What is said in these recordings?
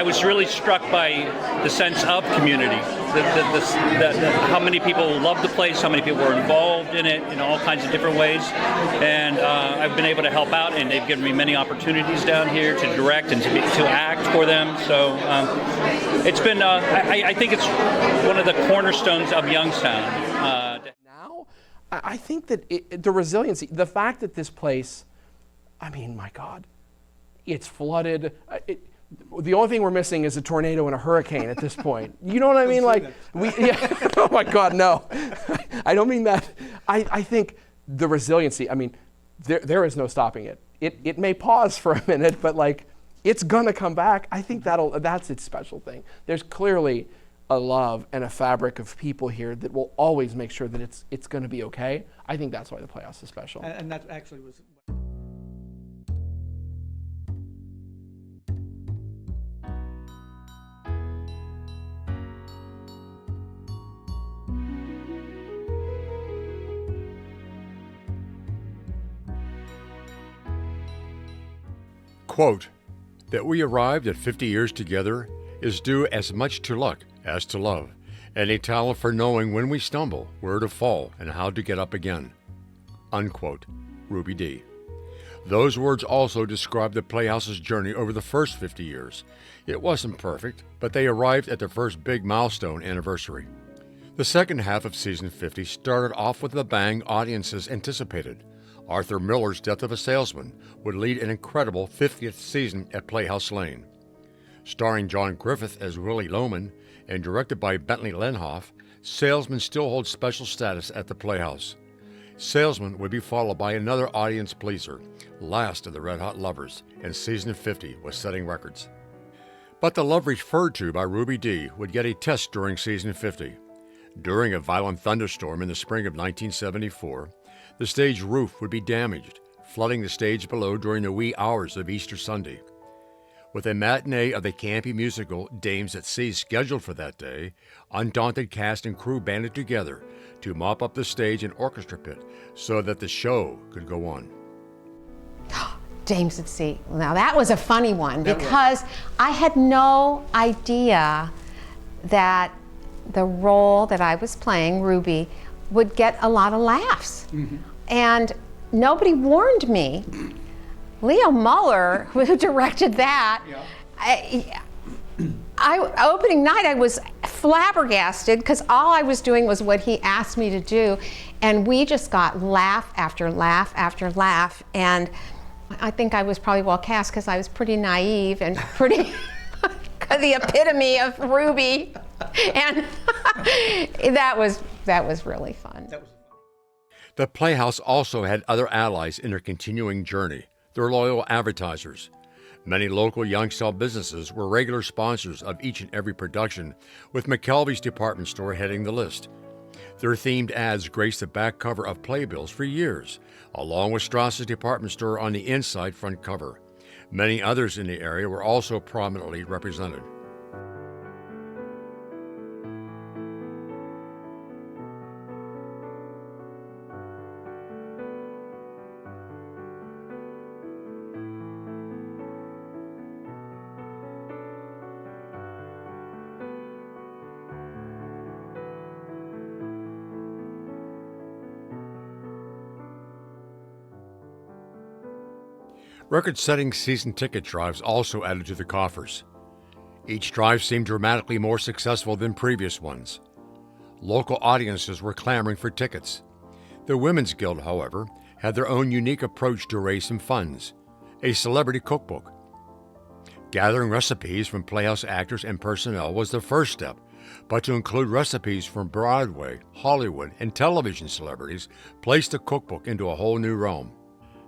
I was really struck by the sense of community, how many people love the place, how many people were involved in it in all kinds of different ways. And I've been able to help out, and they've given me many opportunities down here to direct and to act for them. So it's been, I think it's one of the cornerstones of Youngstown. Now, I think that the resiliency, the fact that this place, I mean, my God, it's flooded. The only thing we're missing is a tornado and a hurricane at this point. You know what I mean? Like, oh my God, no. I don't mean that. I think the resiliency, I mean, there is no stopping it. It may pause for a minute, but like, it's gonna come back. I think that's its special thing. There's clearly a love and a fabric of people here that will always make sure that it's gonna be okay. I think that's why the Playhouse is special. And that actually was... Quote, that we arrived at 50 years together is due as much to luck as to love, and a talent for knowing when we stumble, where to fall, and how to get up again. Unquote. Ruby Dee. Those words also describe the Playhouse's journey over the first 50 years. It wasn't perfect, but they arrived at their first big milestone anniversary. The second half of season 50 started off with the bang audiences anticipated. Arthur Miller's Death of a Salesman would lead an incredible 50th season at Playhouse Lane. Starring John Griffith as Willie Loman and directed by Bentley Lenhoff, Salesman still holds special status at the Playhouse. Salesman would be followed by another audience pleaser, Last of the Red Hot Lovers, and season 50 was setting records. But the love referred to by Ruby Dee would get a test during season 50. During a violent thunderstorm in the spring of 1974, the stage roof would be damaged, flooding the stage below during the wee hours of Easter Sunday. With a matinee of the campy musical Dames at Sea scheduled for that day, undaunted cast and crew banded together to mop up the stage and orchestra pit so that the show could go on. Dames at Sea. Now that was a funny one because I had no idea that the role that I was playing, Ruby, would get a lot of laughs. Mm-hmm. And nobody warned me. Leo Muller, who directed that, opening night I was flabbergasted because all I was doing was what he asked me to do. And we just got laugh after laugh after laugh. And I think I was probably well cast because I was pretty naive and pretty the epitome of Ruby. And that was really fun. The Playhouse also had other allies in their continuing journey, their loyal advertisers. Many local Youngstown businesses were regular sponsors of each and every production, with McKelvey's department store heading the list. Their themed ads graced the back cover of playbills for years, along with Strauss's department store on the inside front cover. Many others in the area were also prominently represented. Record-setting season ticket drives also added to the coffers. Each drive seemed dramatically more successful than previous ones. Local audiences were clamoring for tickets. The Women's Guild, however, had their own unique approach to raise some funds, a celebrity cookbook. Gathering recipes from Playhouse actors and personnel was the first step, but to include recipes from Broadway, Hollywood, and television celebrities placed the cookbook into a whole new realm.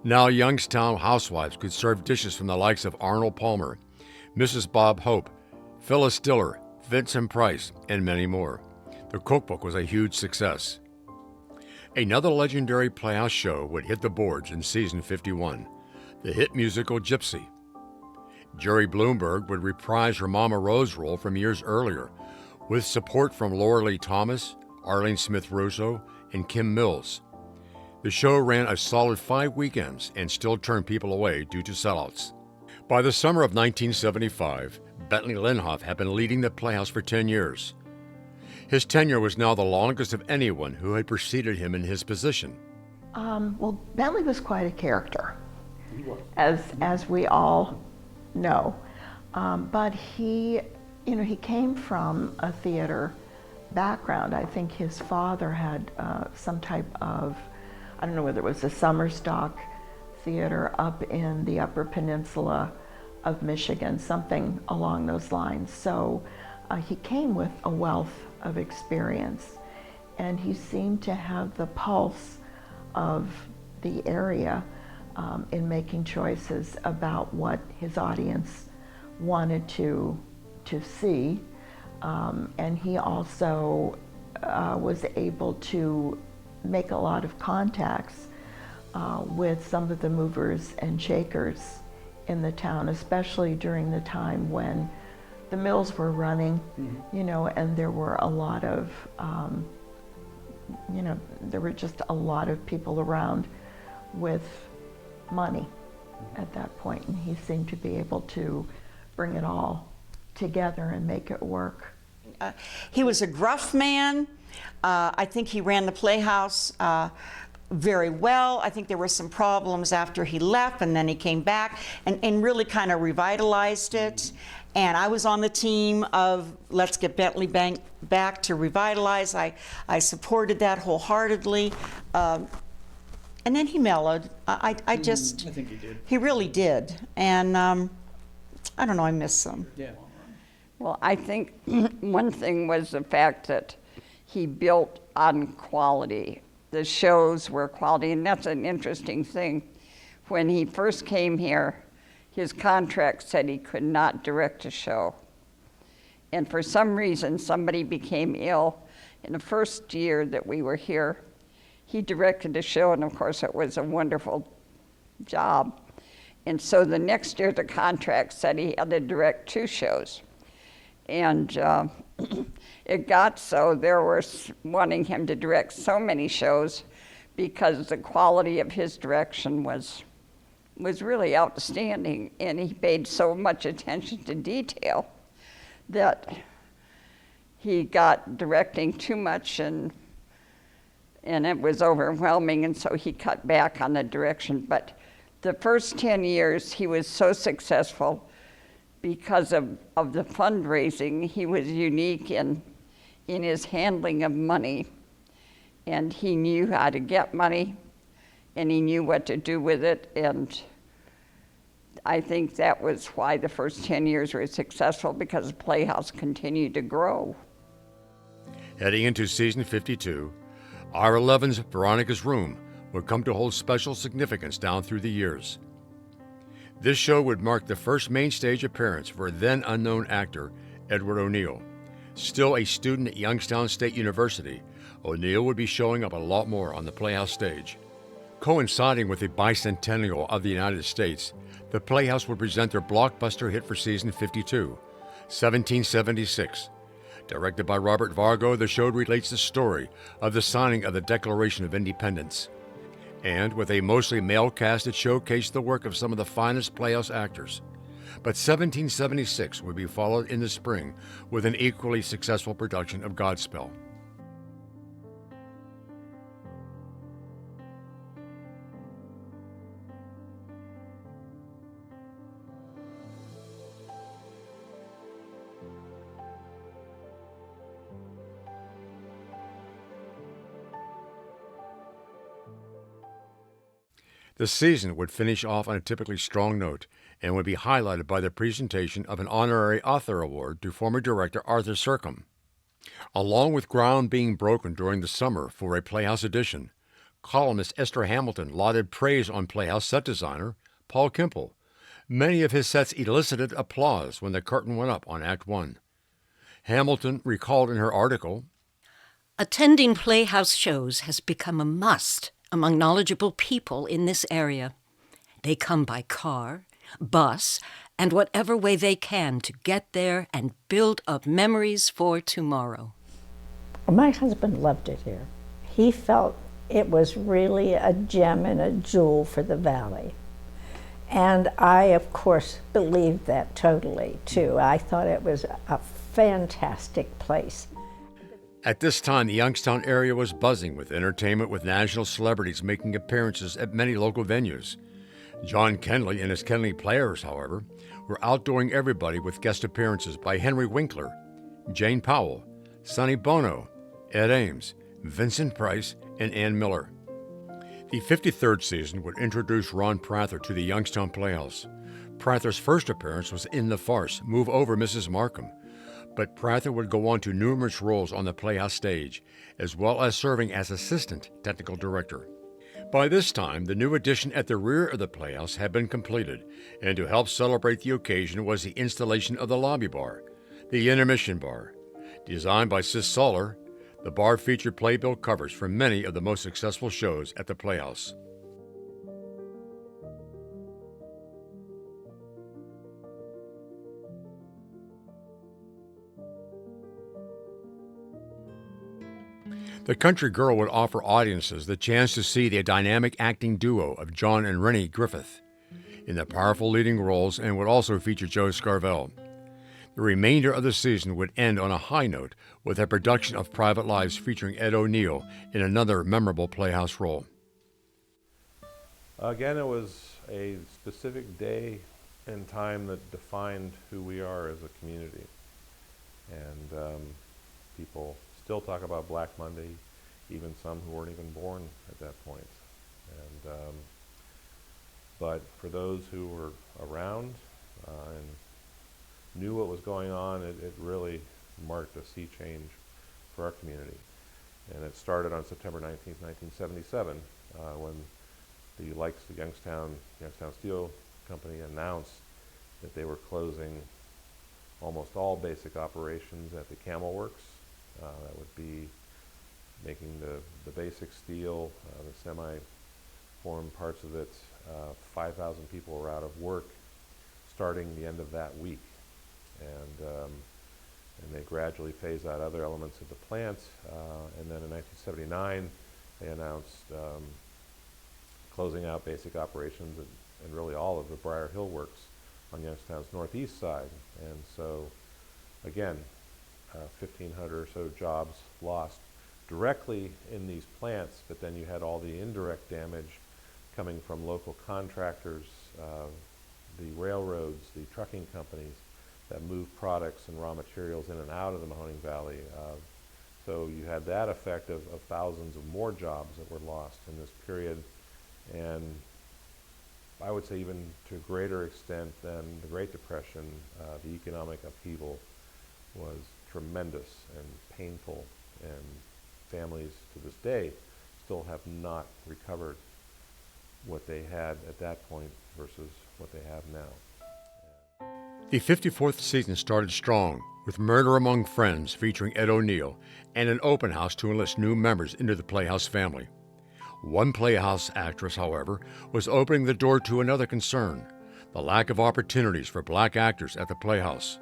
Now Youngstown housewives could serve dishes from the likes of Arnold Palmer, Mrs. Bob Hope, Phyllis Diller, Vincent Price, and many more. The cookbook was a huge success. Another legendary Playhouse show would hit the boards in season 51, the hit musical Gypsy. Jerry Bloomberg would reprise her Mama Rose role from years earlier, with support from Laura Lee Thomas, Arlene Smith Russo, and Kim Mills. The show ran a solid 5 weekends and still turned people away due to sellouts. By the summer of 1975, Bentley Linhoff had been leading the Playhouse for 10 years. His tenure was now the longest of anyone who had preceded him in his position. Well, Bentley was quite a character, as we all know. But he came from a theater background. I think his father had some type of, I don't know whether it was a summer stock theater up in the Upper Peninsula of Michigan, something along those lines. So he came with a wealth of experience, and he seemed to have the pulse of the area in making choices about what his audience wanted to see. And he also was able to make a lot of contacts with some of the movers and shakers in the town, especially during the time when the mills were running, and there were a lot of, there were just a lot of people around with money at that point, and he seemed to be able to bring it all together and make it work. He was a gruff man. I think he ran the Playhouse very well. I think there were some problems after he left, and then he came back and really kind of revitalized it. And I was on the team of Let's Get Bentley back to revitalize. I supported that wholeheartedly. And then he mellowed. I think he did. He really did. And I don't know, I miss him. Yeah. Well, I think one thing was the fact that he built on quality. The shows were quality, and that's an interesting thing. When he first came here, his contract said he could not direct a show. And for some reason, somebody became ill. In the first year that we were here, he directed a show, and of course it was a wonderful job. And so the next year, the contract said he had to direct 2 shows. And it got so there were wanting him to direct so many shows because the quality of his direction was really outstanding, and he paid so much attention to detail that he got directing too much, and it was overwhelming, and so he cut back on the direction. But the first 10 years, he was so successful because of the fundraising. He was unique in his handling of money, and he knew how to get money, and he knew what to do with it, and I think that was why the first 10 years were successful, because the Playhouse continued to grow. Heading into season 52, R11's Veronica's Room would come to hold special significance down through the years. This show would mark the first main stage appearance for then unknown actor Edward O'Neill. Still a student at Youngstown State University, O'Neill would be showing up a lot more on the Playhouse stage. Coinciding with the bicentennial of the United States, the Playhouse would present their blockbuster hit for season 52, 1776. Directed by Robert Vargo, the show relates the story of the signing of the Declaration of Independence. And with a mostly male cast, it showcased the work of some of the finest Playhouse actors. But 1776 would be followed in the spring with an equally successful production of Godspell. The season would finish off on a typically strong note and would be highlighted by the presentation of an honorary author award to former director Arthur Sercombe. Along with ground being broken during the summer for a Playhouse edition, columnist Esther Hamilton lauded praise on Playhouse set designer Paul Kimple. Many of his sets elicited applause when the curtain went up on Act 1. Hamilton recalled in her article, "Attending Playhouse shows has become a must among knowledgeable people in this area. They come by car, bus, and whatever way they can to get there and build up memories for tomorrow." My husband loved it here. He felt it was really a gem and a jewel for the valley. And I, of course, believed that totally, too. I thought it was a fantastic place. At this time, the Youngstown area was buzzing with entertainment, with national celebrities making appearances at many local venues. John Kenley and his Kenley Players, however, were outdoing everybody with guest appearances by Henry Winkler, Jane Powell, Sonny Bono, Ed Ames, Vincent Price, and Ann Miller. The 53rd season would introduce Ron Prather to the Youngstown Playhouse. Prather's first appearance was in the farce Move Over, Mrs. Markham, but Prather would go on to numerous roles on the Playhouse stage, as well as serving as assistant technical director. By this time, the new addition at the rear of the Playhouse had been completed, and to help celebrate the occasion was the installation of the lobby bar, the intermission bar. Designed by Sis Soller, the bar featured playbill covers from many of the most successful shows at the Playhouse. The Country Girl would offer audiences the chance to see the dynamic acting duo of John and Rennie Griffith in the powerful leading roles, and would also feature Joe Scarvell. The remainder of the season would end on a high note with a production of Private Lives featuring Ed O'Neill in another memorable Playhouse role. Again, it was a specific day and time that defined who we are as a community. And people still talk about Black Monday, even some who weren't even born at that point. And but for those who were around and knew what was going on, it really marked a sea change for our community. And it started on September 19th, 1977, when the Youngstown Steel Company announced that they were closing almost all basic operations at the Camel Works. That would be making the basic steel, the semi-formed parts of it. 5,000 people were out of work starting the end of that week. And they gradually phased out other elements of the plant. And then in 1979, they announced closing out basic operations and really all of the Briar Hill Works on Youngstown's northeast side. And so, again, 1,500 or so jobs lost directly in these plants, but then you had all the indirect damage coming from local contractors, the railroads, the trucking companies that move products and raw materials in and out of the Mahoning Valley. So you had that effect of thousands of more jobs that were lost in this period. And I would say even to a greater extent than the Great Depression, the economic upheaval was tremendous and painful, and families to this day still have not recovered what they had at that point versus what they have now. The 54th season started strong, with Murder Among Friends featuring Ed O'Neill and an open house to enlist new members into the Playhouse family. One Playhouse actress, however, was opening the door to another concern: the lack of opportunities for black actors at the Playhouse.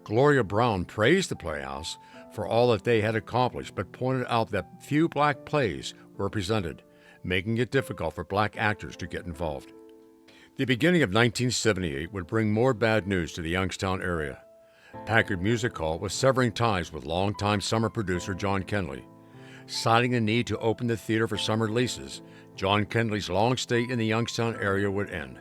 Gloria Brown praised the Playhouse for all that they had accomplished, but pointed out that few black plays were presented, making it difficult for black actors to get involved. The beginning of 1978 would bring more bad news to the Youngstown area. Packard Music Hall was severing ties with longtime summer producer John Kenley. Citing the need to open the theater for summer leases, John Kenley's long stay in the Youngstown area would end.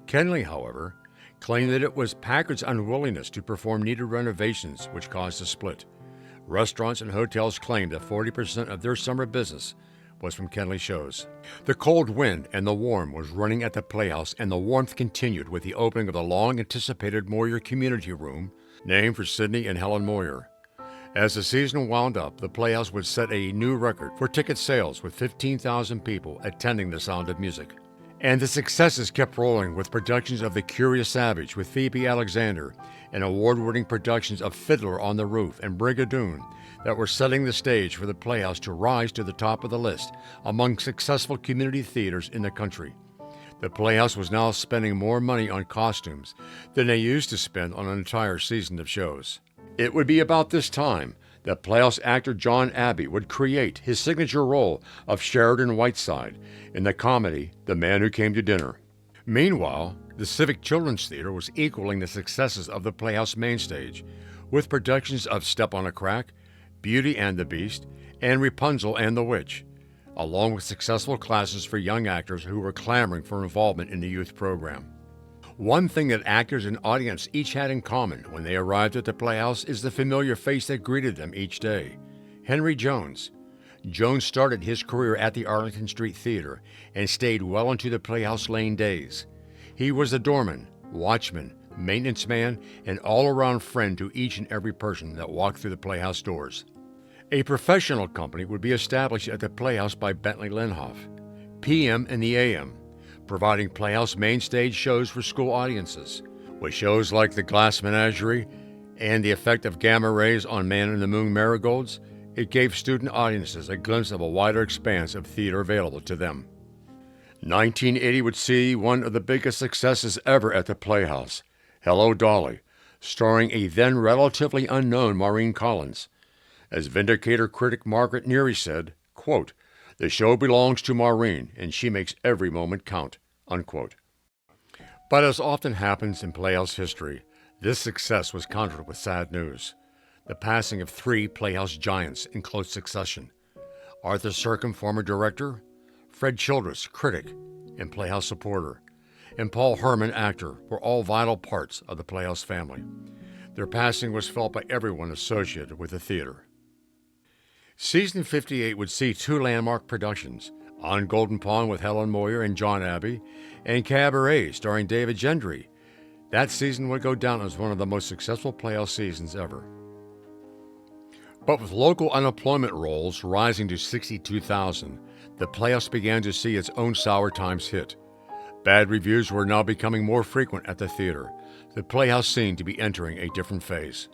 Kenley, however, claimed that it was Packard's unwillingness to perform needed renovations which caused the split. Restaurants and hotels claimed that 40% of their summer business was from Kenley shows. The cold wind and the warm was running at the Playhouse, and the warmth continued with the opening of the long-anticipated Moyer Community Room, named for Sidney and Helen Moyer. As the season wound up, the Playhouse would set a new record for ticket sales, with 15,000 people attending The Sound of Music. And the successes kept rolling, with productions of The Curious Savage with Phoebe Alexander and award-winning productions of Fiddler on the Roof and Brigadoon that were setting the stage for the Playhouse to rise to the top of the list among successful community theaters in the country. The Playhouse was now spending more money on costumes than they used to spend on an entire season of shows. It would be about this time that Playhouse actor John Abbey would create his signature role of Sheridan Whiteside in the comedy The Man Who Came to Dinner. Meanwhile, the Civic Children's Theater was equaling the successes of the Playhouse main stage, with productions of Step on a Crack, Beauty and the Beast, and Rapunzel and the Witch, along with successful classes for young actors who were clamoring for involvement in the youth program. One thing that actors and audience each had in common when they arrived at the Playhouse is the familiar face that greeted them each day, Henry Jones. Jones started his career at the Arlington Street Theater and stayed well into the Playhouse Lane days. He was a doorman, watchman, maintenance man, and all-around friend to each and every person that walked through the Playhouse doors. A professional company would be established at the Playhouse by Bentley Linhoff, PM and the AM, providing Playhouse main stage shows for school audiences, with shows like The Glass Menagerie and the effect of gamma rays on Man in the Moon marigolds. It gave student audiences a glimpse of a wider expanse of theater available to them. 1980 would see one of the biggest successes ever at the Playhouse, Hello, Dolly, starring a then relatively unknown Maureen Collins. As Vindicator critic Margaret Neary said, quote, "The show belongs to Maureen, and she makes every moment count," unquote. But as often happens in Playhouse history, this success was countered with sad news. The passing of 3 Playhouse giants in close succession. Arthur Sercombe, former director, Fred Childress, critic and Playhouse supporter, and Paul Herman, actor, were all vital parts of the Playhouse family. Their passing was felt by everyone associated with the theater. Season 58 would see 2 landmark productions, On Golden Pond with Helen Moyer and John Abbey, and Cabaret starring David Gentry. That season would go down as one of the most successful Playhouse seasons ever. But with local unemployment rolls rising to 62,000, the Playhouse began to see its own sour times hit. Bad reviews were now becoming more frequent at the theater. The Playhouse seemed to be entering a different phase.